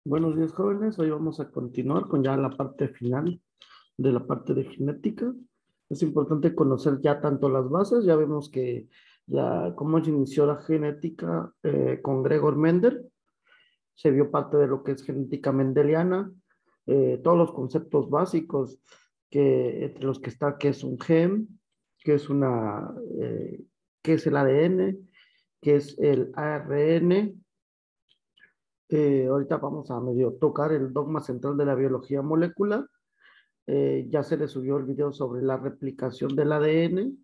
Buenos días, jóvenes. Hoy vamos a continuar con ya la parte final de la parte de genética. Es importante conocer ya tanto las bases, ya vemos que ya cómo se inició la genética con Gregor Mendel, se vio parte de lo que es genética mendeliana, todos los conceptos básicos que entre los que está qué es un gen, qué es qué es el ADN, qué es el ARN. Ahorita vamos a medio tocar el dogma central de la biología molecular. Ya se le subió el video sobre la replicación del ADN.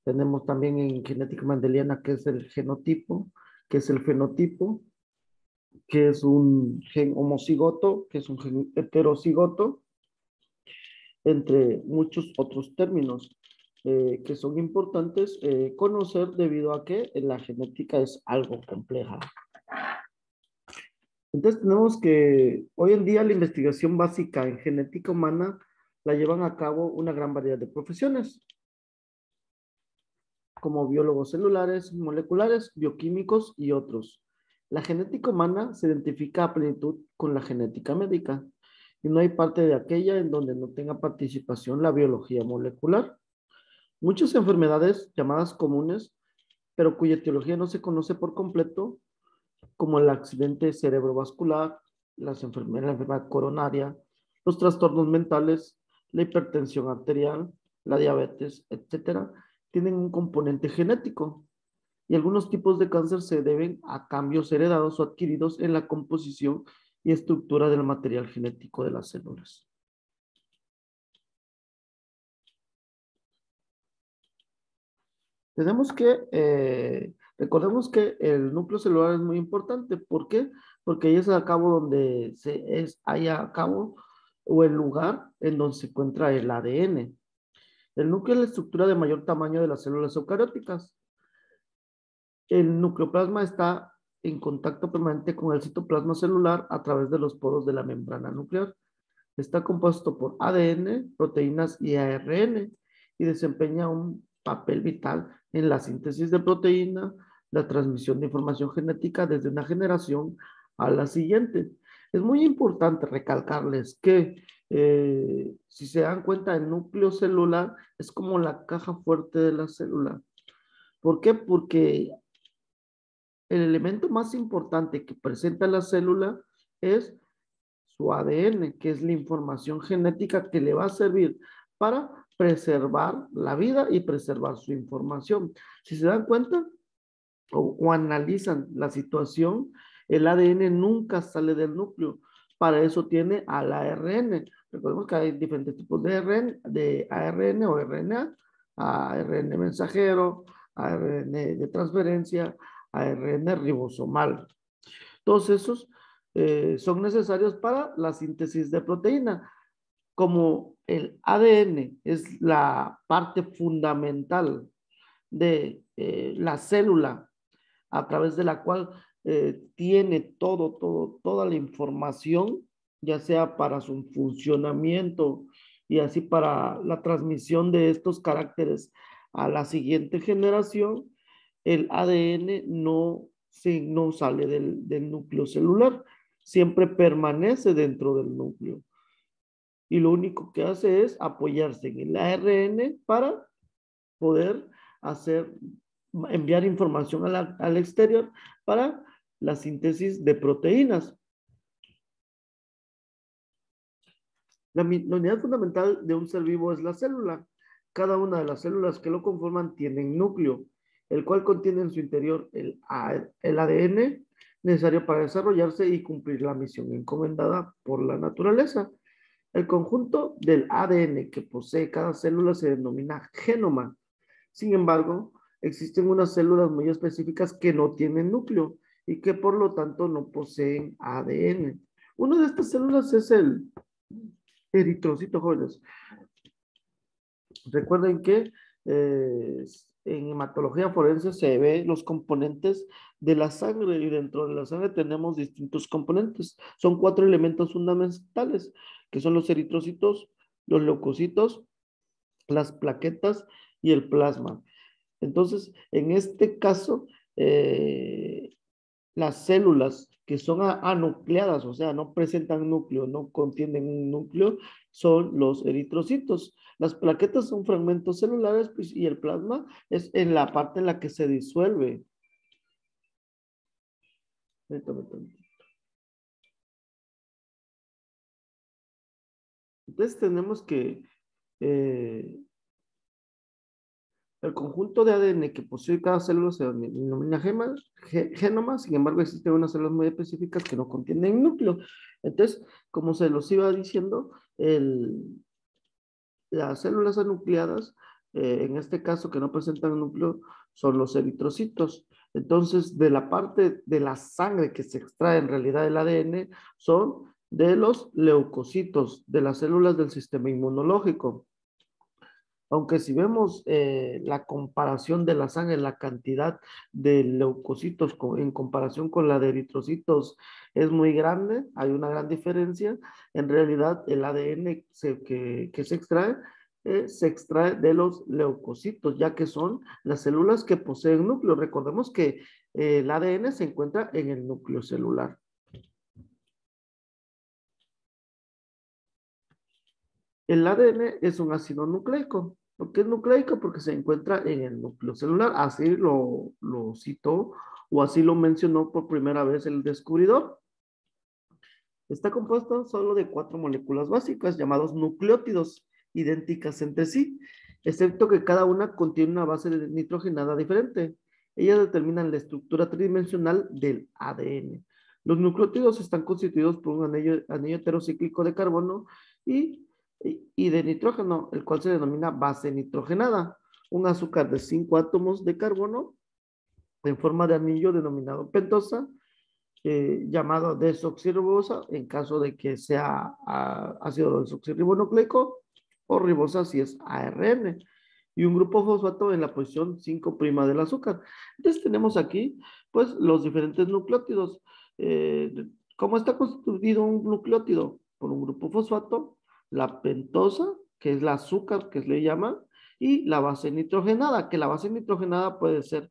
Tenemos también en genética mendeliana qué es el genotipo, qué es el fenotipo, qué es un gen homocigoto, qué es un gen heterocigoto, entre muchos otros términos que son importantes conocer debido a que la genética es algo compleja. Entonces tenemos que hoy en día la investigación básica en genética humana la llevan a cabo una gran variedad de profesiones, como biólogos celulares, moleculares, bioquímicos y otros. La genética humana se identifica a plenitud con la genética médica y no hay parte de aquella en donde no tenga participación la biología molecular. Muchas enfermedades llamadas comunes, pero cuya etiología no se conoce por completo, como el accidente cerebrovascular, la enfermedad coronaria, los trastornos mentales, la hipertensión arterial, la diabetes, etcétera, tienen un componente genético y algunos tipos de cáncer se deben a cambios heredados o adquiridos en la composición y estructura del material genético de las células. Recordemos que el núcleo celular es muy importante. ¿Por qué? Porque ahí es a cabo donde hay a cabo o el lugar en donde se encuentra el ADN. El núcleo es la estructura de mayor tamaño de las células eucarióticas. El nucleoplasma está en contacto permanente con el citoplasma celular a través de los poros de la membrana nuclear. Está compuesto por ADN, proteínas y ARN y desempeña un papel vital en la síntesis de proteína, la transmisión de información genética desde una generación a la siguiente. Es muy importante recalcarles que si se dan cuenta, el núcleo celular es como la caja fuerte de la célula. ¿Por qué? Porque el elemento más importante que presenta la célula es su ADN, que es la información genética que le va a servir para preservar la vida y preservar su información. Si se dan cuenta o analizan la situación, el ADN nunca sale del núcleo. Para eso tiene al ARN. Recordemos que hay diferentes tipos de ARN o RNA, ARN mensajero, ARN de transferencia, ARN ribosomal. Todos esos son necesarios para la síntesis de proteína. Como el ADN es la parte fundamental de la célula a través de la cual tiene toda la información, ya sea para su funcionamiento y así para la transmisión de estos caracteres a la siguiente generación, el ADN no sale del núcleo celular, siempre permanece dentro del núcleo. Y lo único que hace es apoyarse en el ARN para poder hacer, enviar información al exterior para la síntesis de proteínas. La unidad fundamental de un ser vivo es la célula. Cada una de las células que lo conforman tienen núcleo, el cual contiene en su interior el ADN necesario para desarrollarse y cumplir la misión encomendada por la naturaleza. El conjunto del ADN que posee cada célula se denomina genoma. Sin embargo, existen unas células muy específicas que no tienen núcleo y que por lo tanto no poseen ADN. Una de estas células es el eritrocito, jóvenes. Recuerden que en hematología forense se ve los componentes de la sangre y dentro de la sangre tenemos distintos componentes. Son 4 elementos fundamentales, que son los eritrocitos, los leucocitos, las plaquetas y el plasma. Entonces, en este caso, las células que son anucleadas, o sea, no presentan núcleo, no contienen un núcleo, son los eritrocitos. Las plaquetas son fragmentos celulares, pues, y el plasma es en la parte en la que se disuelve. Entonces tenemos que eh, el conjunto de ADN que posee cada célula se denomina genoma, sin embargo existen unas células muy específicas que no contienen núcleo. Entonces, como se los iba diciendo, las células anucleadas, en este caso que no presentan núcleo, son los eritrocitos. Entonces, de la parte de la sangre que se extrae en realidad el ADN son de los leucocitos, de las células del sistema inmunológico. Aunque si vemos la comparación de la sangre, la cantidad de leucocitos en comparación con la de eritrocitos es muy grande, hay una gran diferencia. En realidad, el ADN que se extrae de los leucocitos, ya que son las células que poseen núcleo. Recordemos que el ADN se encuentra en el núcleo celular. El ADN es un ácido nucleico. ¿Por qué es nucleico? Porque se encuentra en el núcleo celular. Así lo citó o así lo mencionó por primera vez el descubridor. Está compuesto solo de 4 moléculas básicas llamados nucleótidos, idénticas entre sí, excepto que cada una contiene una base nitrogenada diferente. Ellas determinan la estructura tridimensional del ADN. Los nucleótidos están constituidos por un anillo heterocíclico de carbono y, y de nitrógeno, el cual se denomina base nitrogenada. Un azúcar de 5 átomos de carbono en forma de anillo denominado pentosa, llamado desoxirribosa en caso de que sea ácido desoxirribonucleico o ribosa si es ARN y un grupo fosfato en la posición 5' del azúcar. Entonces tenemos aquí pues los diferentes nucleótidos. Eh, ¿Cómo está constituido un nucleótido? Por un grupo fosfato, la pentosa, que es la azúcar que se le llama, y la base nitrogenada, que la base nitrogenada puede ser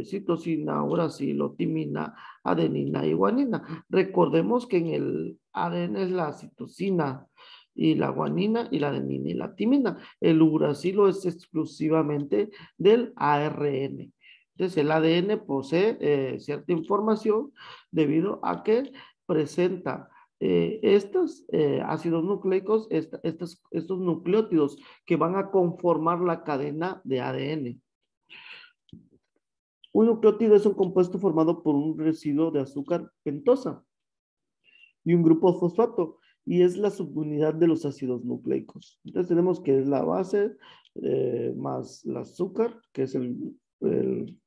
citosina, uracilo, timina, adenina y guanina. Recordemos que en el ADN es la citosina y la guanina y la adenina y la timina. El uracilo es exclusivamente del ARN. Entonces el ADN posee cierta información debido a que presenta estos ácidos nucleicos, estos nucleótidos que van a conformar la cadena de ADN. Un nucleótido es un compuesto formado por un residuo de azúcar pentosa y un grupo fosfato, y es la subunidad de los ácidos nucleicos. Entonces tenemos que es la base más el azúcar, que es el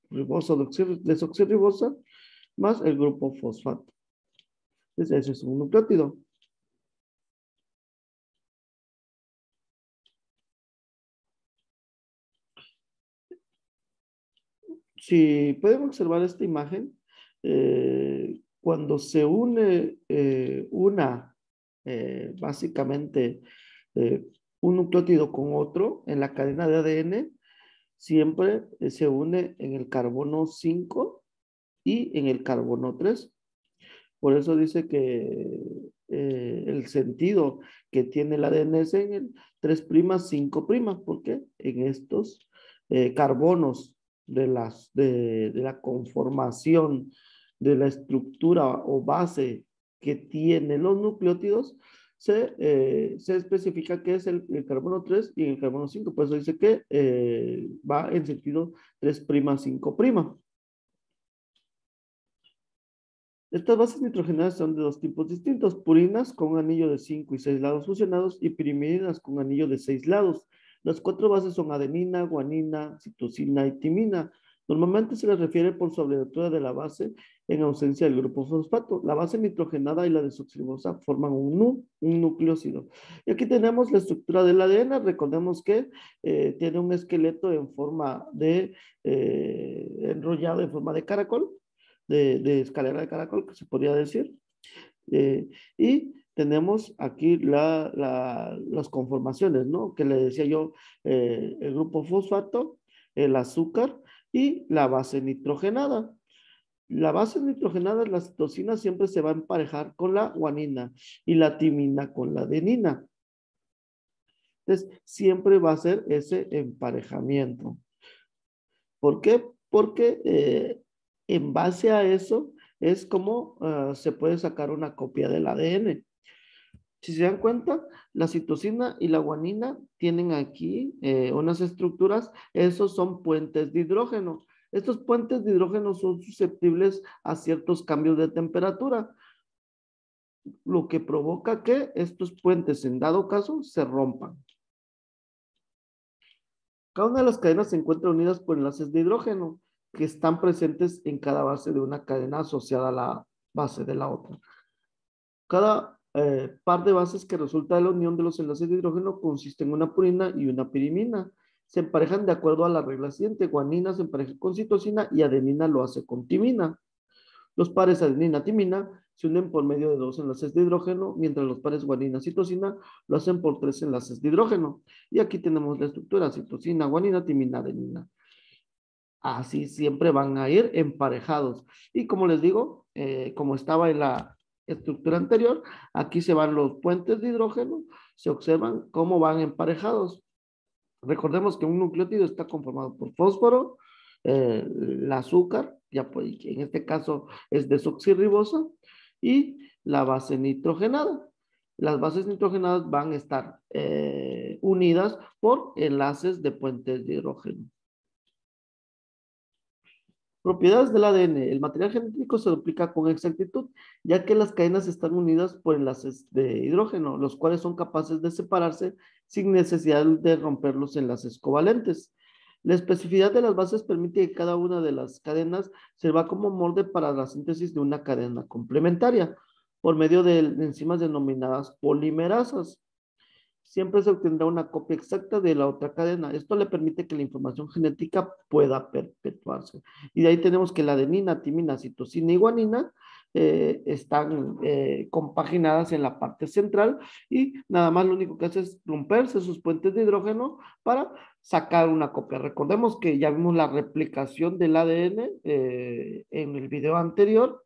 riboso desoxirribosa, más el grupo fosfato. Entonces eso es un nucleótido. Si pueden observar esta imagen, cuando se une básicamente eh, un nucleótido con otro en la cadena de ADN, siempre se une en el carbono 5 y en el carbono 3. Por eso dice que el sentido que tiene el ADN es en el 3', 5', porque en estos carbonos de la conformación de la estructura o base que tienen los nucleótidos, se especifica que es el carbono 3 y el carbono 5. Por eso dice que va en sentido 3', 5'. Estas bases nitrogenadas son de dos tipos distintos: purinas con un anillo de 5 y 6 lados fusionados y pirimidinas con un anillo de 6 lados. Las 4 bases son adenina, guanina, citosina y timina. Normalmente se les refiere por su abreviatura de la base en ausencia del grupo fosfato. La base nitrogenada y la desoxirribosa forman un nucleócido. Y aquí tenemos la estructura del ADN. Recordemos que tiene un esqueleto en forma de enrollado en forma de caracol, de escalera de caracol, que se podría decir. Y tenemos aquí las conformaciones, ¿no? Que le decía yo, el grupo fosfato, el azúcar y la base nitrogenada. La base nitrogenada, la citosina, siempre se va a emparejar con la guanina y la timina con la adenina. Entonces, siempre va a ser ese emparejamiento. ¿Por qué? Porque en base a eso es como se puede sacar una copia del ADN. Si se dan cuenta, la citosina y la guanina tienen aquí unas estructuras, esos son puentes de hidrógeno. Estos puentes de hidrógeno son susceptibles a ciertos cambios de temperatura, lo que provoca que estos puentes, en dado caso, se rompan. Cada una de las cadenas se encuentra unidas por enlaces de hidrógeno que están presentes en cada base de una cadena asociada a la base de la otra. Cada par de bases que resulta de la unión de los enlaces de hidrógeno consiste en una purina y una pirimina. Se emparejan de acuerdo a la regla siguiente. Guanina se empareja con citosina y adenina lo hace con timina. Los pares adenina-timina se unen por medio de dos enlaces de hidrógeno, mientras los pares guanina-citosina lo hacen por tres enlaces de hidrógeno. Y aquí tenemos la estructura: citosina, guanina, timina, adenina. Así siempre van a ir emparejados. Y como les digo, como estaba en la estructura anterior, aquí se van los puentes de hidrógeno, se observan cómo van emparejados. Recordemos que un nucleótido está conformado por fósforo, el azúcar, ya pues, en este caso es desoxirribosa, y la base nitrogenada. Las bases nitrogenadas van a estar unidas por enlaces de puentes de hidrógeno. Propiedades del ADN. El material genético se duplica con exactitud, ya que las cadenas están unidas por enlaces de hidrógeno, los cuales son capaces de separarse sin necesidad de romper los enlaces covalentes. La especificidad de las bases permite que cada una de las cadenas sirva como molde para la síntesis de una cadena complementaria por medio de enzimas denominadas polimerasas. Siempre se obtendrá una copia exacta de la otra cadena. Esto le permite que la información genética pueda perpetuarse. Y de ahí tenemos que la adenina, timina, citosina y guanina están compaginadas en la parte central y nada más lo único que hace es romperse sus puentes de hidrógeno para sacar una copia. Recordemos que ya vimos la replicación del ADN en el video anterior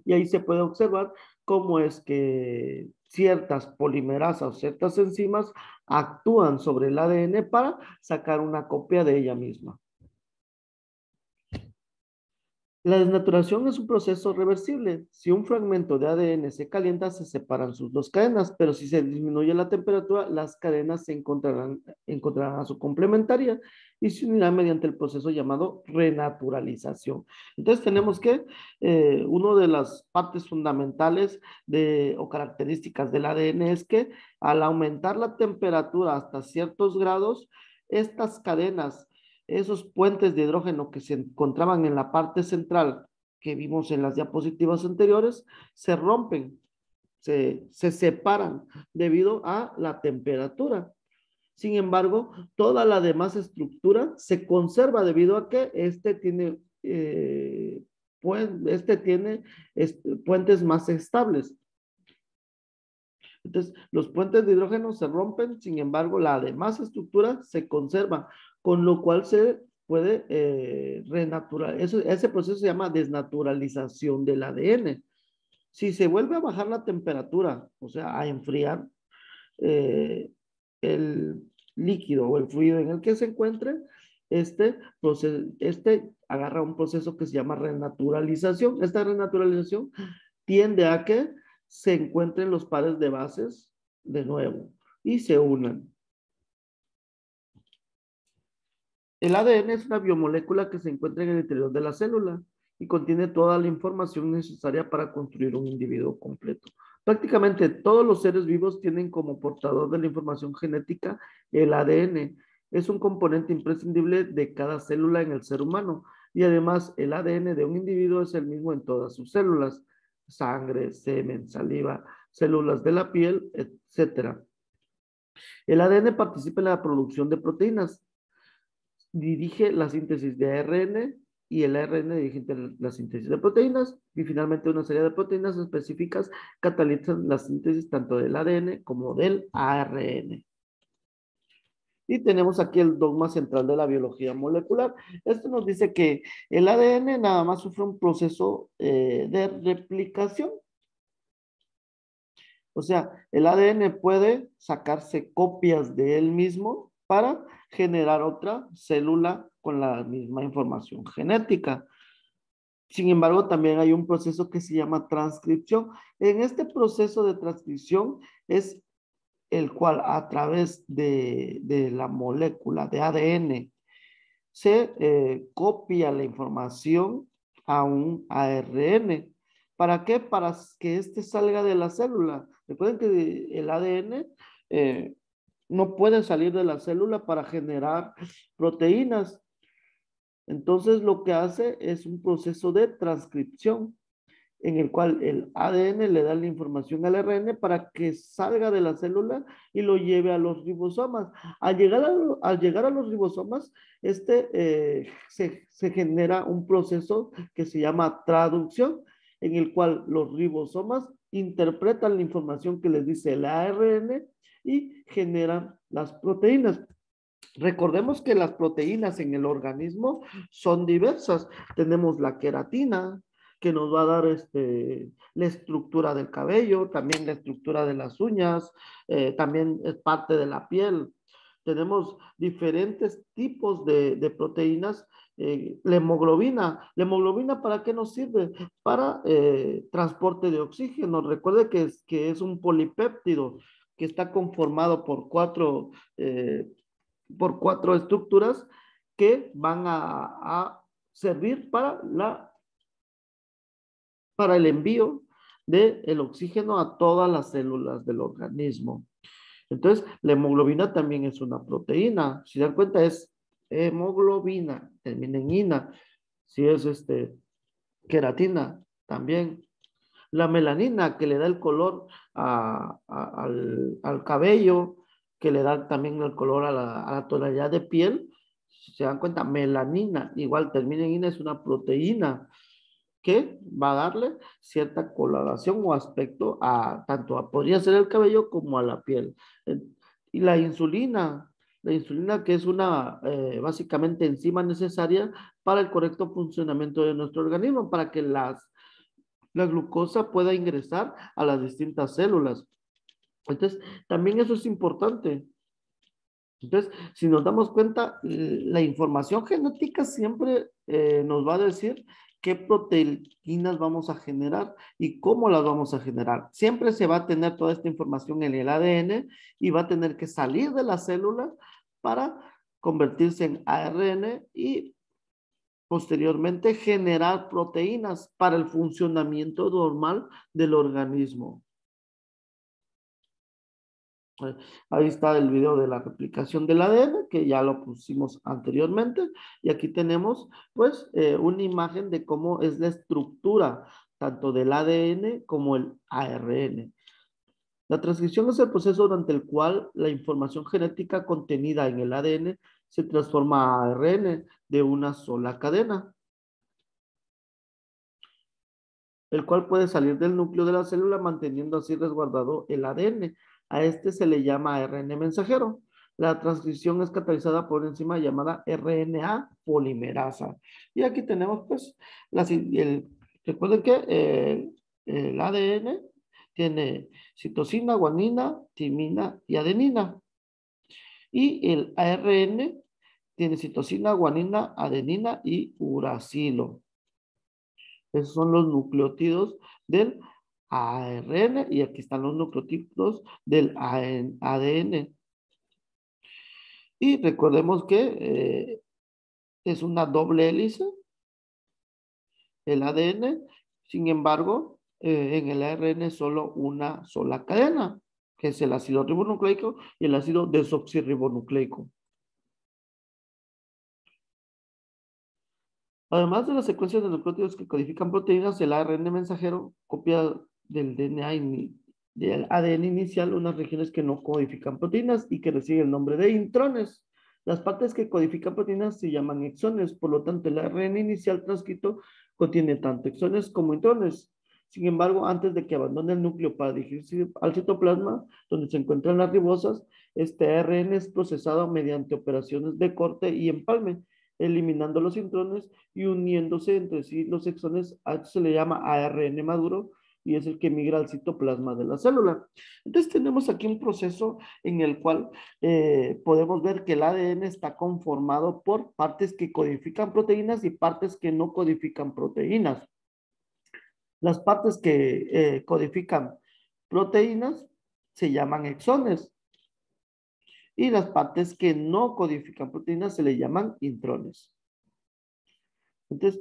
y ahí se puede observar cómo es que ciertas polimerasas o ciertas enzimas actúan sobre el ADN para sacar una copia de ella misma. La desnaturación es un proceso reversible. Si un fragmento de ADN se calienta, se separan sus dos cadenas, pero si se disminuye la temperatura, las cadenas encontrarán a su complementaria y se unirán mediante el proceso llamado renaturalización. Entonces tenemos que una de las partes fundamentales o características del ADN es que al aumentar la temperatura hasta ciertos grados, estas cadenas, esos puentes de hidrógeno que se encontraban en la parte central que vimos en las diapositivas anteriores, se rompen, se separan debido a la temperatura. Sin embargo, toda la demás estructura se conserva debido a que este tiene, puentes más estables. Entonces, los puentes de hidrógeno se rompen, sin embargo, la demás estructura se conserva, con lo cual se puede renatural. Ese proceso se llama desnaturalización del ADN. Si se vuelve a bajar la temperatura, o sea, a enfriar el líquido o el fluido en el que se encuentre, este agarra un proceso que se llama renaturalización. Esta renaturalización tiende a que se encuentren los pares de bases de nuevo y se unan. El ADN es una biomolécula que se encuentra en el interior de la célula y contiene toda la información necesaria para construir un individuo completo. Prácticamente todos los seres vivos tienen como portador de la información genética el ADN. Es un componente imprescindible de cada célula en el ser humano y además el ADN de un individuo es el mismo en todas sus células: sangre, semen, saliva, células de la piel, etc. El ADN participa en la producción de proteínas, dirige la síntesis de ARN y el ARN dirige la síntesis de proteínas y finalmente una serie de proteínas específicas catalizan la síntesis tanto del ADN como del ARN. Y tenemos aquí el dogma central de la biología molecular. Esto nos dice que el ADN nada más sufre un proceso de replicación. O sea, el ADN puede sacarse copias de él mismo para generar otra célula con la misma información genética. Sin embargo, también hay un proceso que se llama transcripción. En este proceso de transcripción es el cual a través de la molécula de ADN se copia la información a un ARN. ¿Para qué? Para que éste salga de la célula. Recuerden que el ADN no puede salir de la célula para generar proteínas. Entonces lo que hace es un proceso de transcripción en el cual el ADN le da la información al RN para que salga de la célula y lo lleve a los ribosomas. Al llegar a los ribosomas, se genera un proceso que se llama traducción, en el cual los ribosomas interpretan la información que les dice el ARN y generan las proteínas. Recordemos que las proteínas en el organismo son diversas. Tenemos la queratina, que nos va a dar la estructura del cabello, también la estructura de las uñas, también es parte de la piel. Tenemos diferentes tipos de proteínas. La hemoglobina, ¿para qué nos sirve? Para transporte de oxígeno. Recuerde que es un polipéptido que está conformado por cuatro estructuras que van a servir para el envío del oxígeno a todas las células del organismo. Entonces, la hemoglobina también es una proteína. Si dan cuenta, es hemoglobina, termina en ina. Si es queratina, también. La melanina, que le da el color al cabello, que le da también el color a la tonalidad de piel. Si se dan cuenta, melanina, igual termina en ina, es una proteína que va a darle cierta coloración o aspecto podría ser el cabello como a la piel. Y la insulina que es una básicamente enzima necesaria para el correcto funcionamiento de nuestro organismo, para que la glucosa pueda ingresar a las distintas células. Entonces, también eso es importante. Entonces, si nos damos cuenta, la información genética siempre nos va a decir qué proteínas vamos a generar y cómo las vamos a generar. Siempre se va a tener toda esta información en el ADN y va a tener que salir de la célula para convertirse en ARN y posteriormente generar proteínas para el funcionamiento normal del organismo. Ahí está el video de la replicación del ADN, que ya lo pusimos anteriormente. Y aquí tenemos, pues, una imagen de cómo es la estructura, tanto del ADN como el ARN. La transcripción es el proceso durante el cual la información genética contenida en el ADN se transforma a ARN de una sola cadena, el cual puede salir del núcleo de la célula manteniendo así resguardado el ADN. A este se le llama ARN mensajero. La transcripción es catalizada por una enzima llamada RNA polimerasa. Y aquí tenemos, pues, recuerden que el ADN tiene citosina, guanina, timina y adenina. Y el ARN tiene citosina, guanina, adenina y uracilo. Esos son los nucleótidos del ARN y aquí están los nucleótidos del ADN. Y recordemos que es una doble hélice el ADN, sin embargo, en el ARN es solo una sola cadena, que es el ácido ribonucleico y el ácido desoxirribonucleico. Además de las secuencias de nucleótidos que codifican proteínas, el ARN mensajero copia del del ADN inicial unas regiones que no codifican proteínas y que reciben el nombre de intrones. Las partes que codifican proteínas se llaman exones, por lo tanto el ARN inicial transcrito contiene tanto exones como intrones. Sin embargo, antes de que abandone el núcleo para dirigirse al citoplasma, donde se encuentran las ribosas, este ARN es procesado mediante operaciones de corte y empalme, eliminando los intrones y uniéndose entre sí los exones. A esto se le llama ARN maduro y es el que migra al citoplasma de la célula. Entonces tenemos aquí un proceso en el cual podemos ver que el ADN está conformado por partes que codifican proteínas y partes que no codifican proteínas. Las partes que codifican proteínas se llaman exones y las partes que no codifican proteínas se le llaman intrones. Entonces,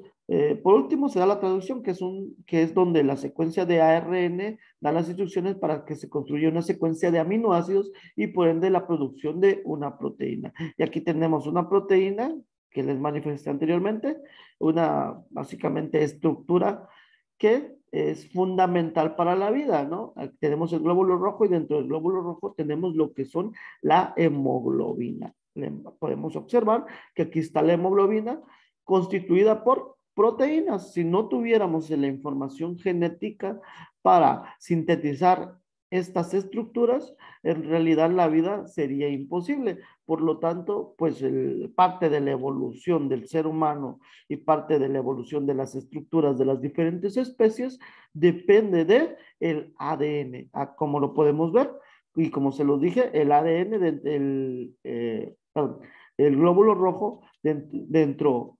por último, se da la traducción, que es donde la secuencia de ARN da las instrucciones para que se construya una secuencia de aminoácidos y por ende la producción de una proteína. Y aquí tenemos una proteína que les manifesté anteriormente, una básicamente estructura que es fundamental para la vida, ¿no? Aquí tenemos el glóbulo rojo y dentro del glóbulo rojo tenemos lo que son la hemoglobina. Podemos observar que aquí está la hemoglobina constituida por proteínas. Si no tuviéramos la información genética para sintetizar estas estructuras, en realidad la vida sería imposible. Por lo tanto, pues parte de la evolución del ser humano y parte de la evolución de las estructuras de las diferentes especies depende de el ADN. Como lo podemos ver, y como se los dije, el ADN el glóbulo rojo dentro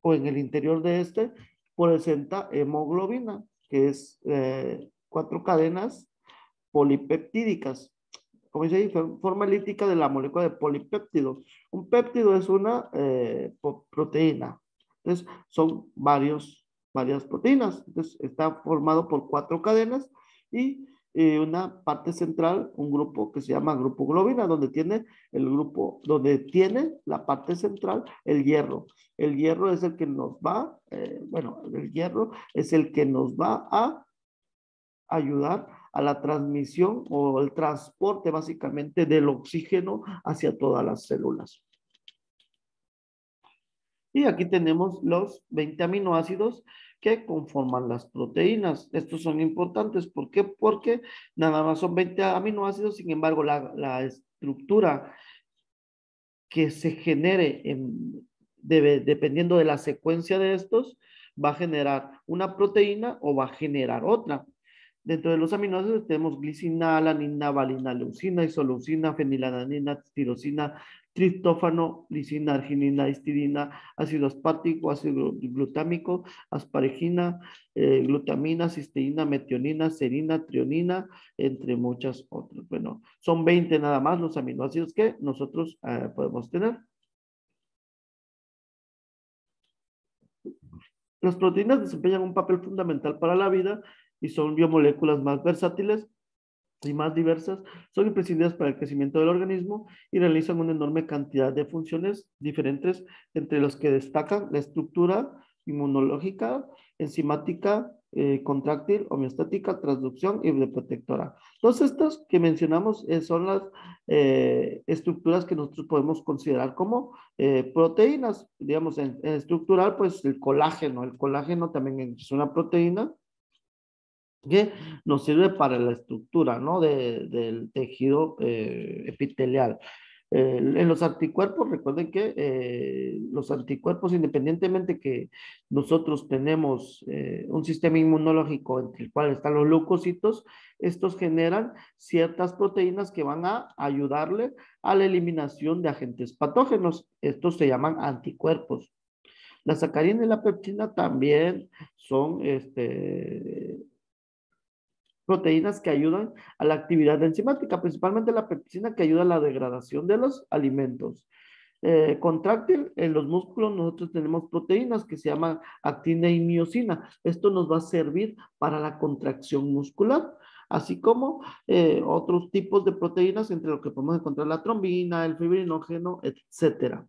o en el interior de este presenta hemoglobina, que es 4 cadenas polipeptídicas. Como dice ahí, forma elíptica de la molécula de polipéptido. Un péptido es una proteína. Entonces, son varias proteínas. Entonces, está formado por 4 cadenas y una parte central, un grupo que se llama grupo globina, donde tiene la parte central el hierro. El hierro es el que nos va, el hierro es el que nos va a ayudar a la transmisión o el transporte básicamente del oxígeno hacia todas las células. Y aquí tenemos los 20 aminoácidos que conforman las proteínas. Estos son importantes. ¿Por qué? Porque nada más son 20 aminoácidos, sin embargo, la estructura que se genere dependiendo de la secuencia de estos, va a generar una proteína o va a generar otra. Dentro de los aminoácidos tenemos glicina, alanina, valina, leucina, isoleucina, fenilalanina, tirosina, triptófano, lisina, arginina, histidina, ácido aspartico, ácido glutámico, asparagina, glutamina, cisteína, metionina, serina, trionina, entre muchas otras. Bueno, son 20 nada más los aminoácidos que nosotros podemos tener. Las proteínas desempeñan un papel fundamental para la vida y son biomoléculas más versátiles y más diversas, son imprescindibles para el crecimiento del organismo y realizan una enorme cantidad de funciones diferentes, entre las que destacan la estructura inmunológica, enzimática, contráctil, homeostática, transducción y protectora. Todas estas que mencionamos son las estructuras que nosotros podemos considerar como proteínas. Digamos, en estructural, pues el colágeno también es una proteína que nos sirve para la estructura, ¿no? Del tejido epitelial. En los anticuerpos, recuerden que los anticuerpos, independientemente que nosotros tenemos un sistema inmunológico entre el cual están los leucocitos, estos generan ciertas proteínas que van a ayudarle a la eliminación de agentes patógenos. Estos se llaman anticuerpos. La sacarina y la peptina también son proteínas que ayudan a la actividad enzimática, principalmente la pepsina que ayuda a la degradación de los alimentos. Contráctil, en los músculos nosotros tenemos proteínas que se llaman actina y miosina. Esto nos va a servir para la contracción muscular, así como otros tipos de proteínas, entre lo que podemos encontrar la trombina, el fibrinógeno, etcétera.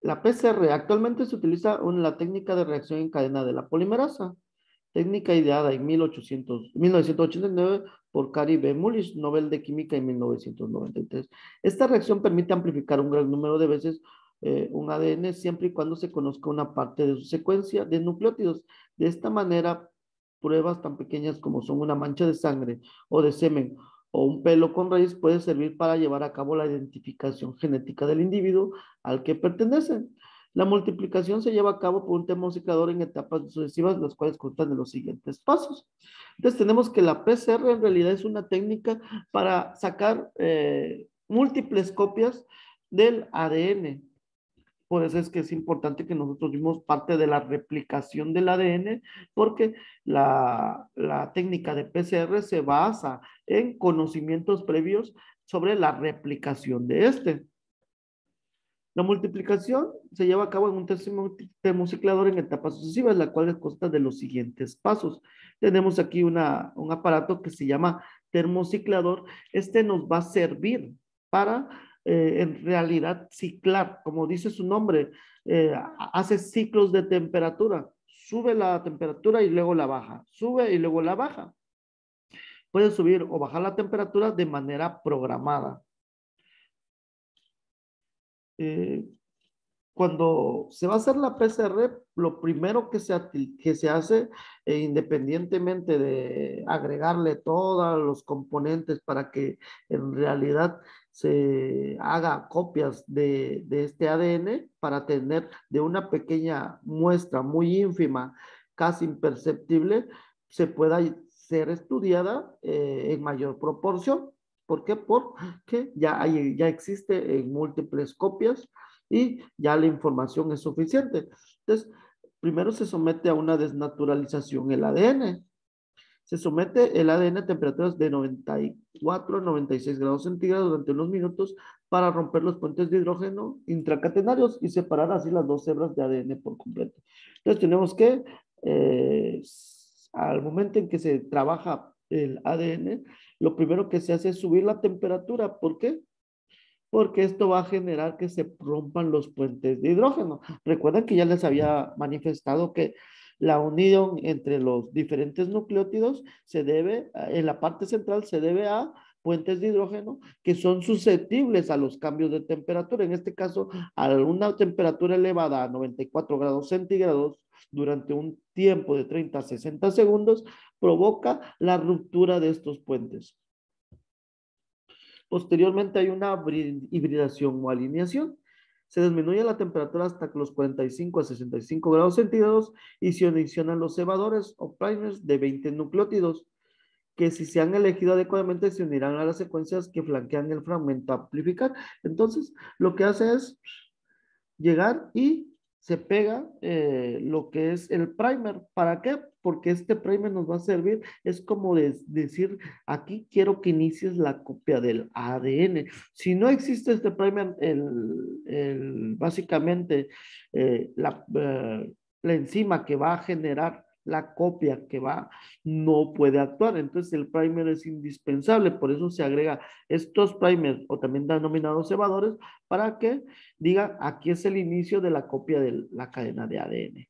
La PCR actualmente se utiliza en la técnica de reacción en cadena de la polimerasa, técnica ideada en 1989 por Carrie B. Mullis, Nobel de Química en 1993. Esta reacción permite amplificar un gran número de veces un ADN siempre y cuando se conozca una parte de su secuencia de nucleótidos. De esta manera, pruebas tan pequeñas como son una mancha de sangre o de semen o un pelo con raíz puede servir para llevar a cabo la identificación genética del individuo al que pertenecen. La multiplicación se lleva a cabo por un termociclador en etapas sucesivas, las cuales constan de los siguientes pasos. Entonces tenemos que la PCR en realidad es una técnica para sacar múltiples copias del ADN. Por eso es que es importante que nosotros vimos parte de la replicación del ADN, porque la técnica de PCR se basa en conocimientos previos sobre la replicación de este. La multiplicación se lleva a cabo en un termociclador en etapas sucesivas, la cual consta de los siguientes pasos. Tenemos aquí un aparato que se llama termociclador. Este nos va a servir para, en realidad, ciclar, como dice su nombre, hace ciclos de temperatura. Sube la temperatura y luego la baja. Sube y luego la baja. Puede subir o bajar la temperatura de manera programada. Eh, Cuando se va a hacer la PCR, lo primero que se hace, independientemente de agregarle todos los componentes para que en realidad se haga copias de este ADN, para tener de una pequeña muestra muy ínfima, casi imperceptible, se pueda ser estudiada en mayor proporción. ¿Por qué? Porque ya existe en múltiples copias y ya la información es suficiente. Entonces, primero se somete a una desnaturalización el ADN. Se somete el ADN a temperaturas de 94 a 96 grados centígrados durante unos minutos para romper los puentes de hidrógeno intracatenarios y separar así las dos hebras de ADN por completo. Entonces tenemos que, al momento en que se trabaja el ADN, lo primero que se hace es subir la temperatura. ¿Por qué? Porque esto va a generar que se rompan los puentes de hidrógeno. Recuerden que ya les había manifestado que la unión entre los diferentes nucleótidos se debe, en la parte central se debe a puentes de hidrógeno que son susceptibles a los cambios de temperatura. En este caso, a una temperatura elevada a 94 grados centígrados durante un tiempo de 30 a 60 segundos, provoca la ruptura de estos puentes. Posteriormente hay una hibridación o alineación. Se disminuye la temperatura hasta los 45 a 65 grados centígrados y se adicionan los cebadores o primers de 20 nucleótidos, que si se han elegido adecuadamente se unirán a las secuencias que flanquean el fragmento a amplificar. Entonces, lo que hace es llegar y se pega lo que es el primer. ¿Para qué? Porque este primer nos va a servir, es como decir, aquí quiero que inicies la copia del ADN. Si no existe este primer, básicamente la enzima que va a generar la copia que va, no puede actuar. Entonces el primer es indispensable, por eso se agrega estos primers o también denominados cebadores para que diga, aquí es el inicio de la copia de la cadena de ADN.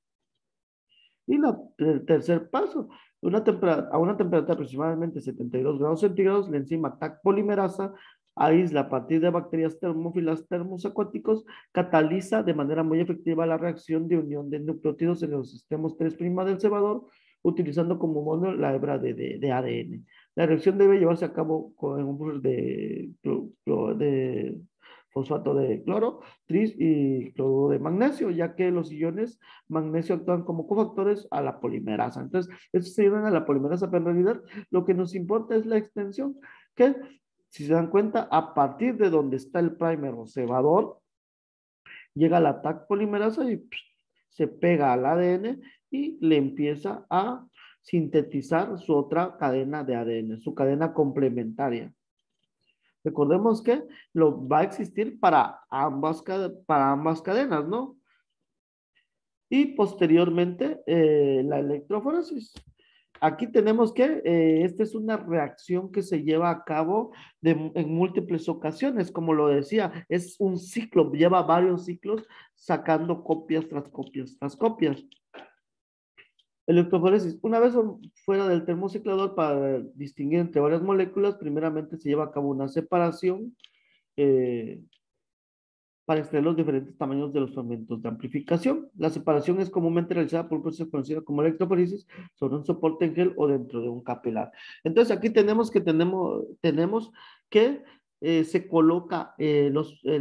Y el tercer paso, a una temperatura de aproximadamente 72 grados centígrados, la enzima TAC polimerasa aísla a partir de bacterias termófilas termoacuáticos, cataliza de manera muy efectiva la reacción de unión de nucleótidos en los extremos 3' del cebador, utilizando como mono la hebra de ADN. La reacción debe llevarse a cabo con un de fosfato de cloro, tris y cloruro de magnesio, ya que los iones magnesio actúan como cofactores a la polimerasa. Entonces, estos se ayudan a la polimerasa, pero en realidad lo que nos importa es la extensión, que si se dan cuenta, a partir de donde está el primer o cebador, llega la TAC polimerasa y se pega al ADN y le empieza a sintetizar su otra cadena de ADN, su cadena complementaria. Recordemos que lo va a existir para ambas cadenas, ¿no? Y posteriormente la electroforesis. Aquí tenemos que esta es una reacción que se lleva a cabo en múltiples ocasiones, como lo decía, es un ciclo, lleva varios ciclos sacando copias tras copias tras copias. Electroforesis, una vez fuera del termociclador para distinguir entre varias moléculas, primeramente se lleva a cabo una separación para extraer los diferentes tamaños de los fragmentos de amplificación. La separación es comúnmente realizada por un proceso conocido como electroforesis sobre un soporte en gel o dentro de un capilar. Entonces aquí tenemos que se coloca el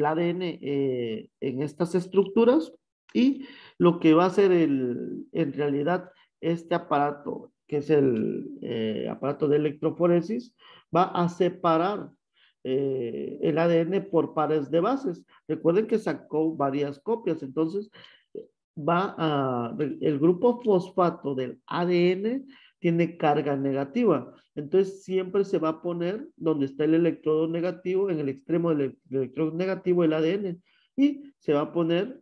ADN en estas estructuras y lo que va a hacer en realidad este aparato, que es el aparato de electroforesis, va a separar el ADN por pares de bases. Recuerden que sacó varias copias, entonces el grupo fosfato del ADN tiene carga negativa. Entonces siempre se va a poner donde está el electrodo negativo, en el extremo del electrodo negativo el ADN, y se va a poner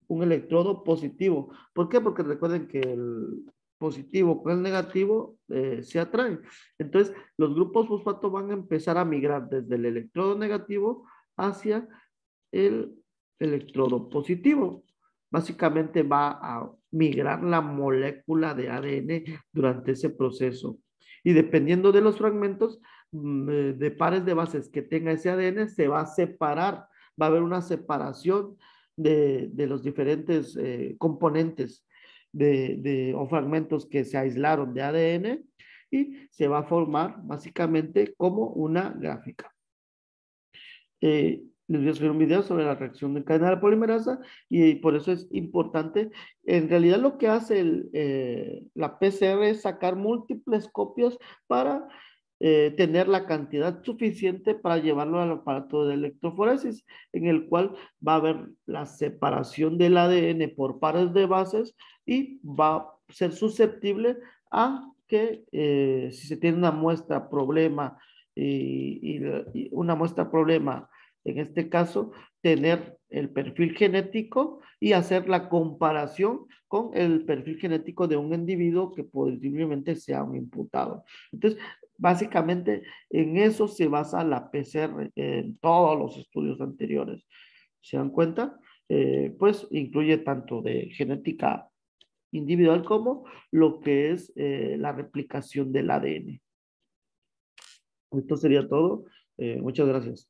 un electrodo positivo. ¿Por qué? Porque recuerden que el positivo con el negativo se atraen. Entonces, los grupos fosfato van a empezar a migrar desde el electrodo negativo hacia el electrodo positivo. Básicamente va a migrar la molécula de ADN durante ese proceso. Y dependiendo de los fragmentos de pares de bases que tenga ese ADN, se va a separar, va a haber una separación de los diferentes componentes o fragmentos que se aislaron de ADN y se va a formar básicamente como una gráfica. Les voy a subir un video sobre la reacción de cadena de la polimerasa y por eso es importante. En realidad lo que hace la PCR es sacar múltiples copias para tener la cantidad suficiente para llevarlo al aparato de electroforesis, en el cual va a haber la separación del ADN por pares de bases y va a ser susceptible a que si se tiene una muestra problema y una muestra problema, en este caso, tener el perfil genético y hacer la comparación con el perfil genético de un individuo que posiblemente sea un imputado. Entonces, básicamente en eso se basa la PCR en todos los estudios anteriores. ¿Se dan cuenta? Pues incluye tanto de genética individual como lo que es la replicación del ADN. Esto sería todo. Muchas gracias.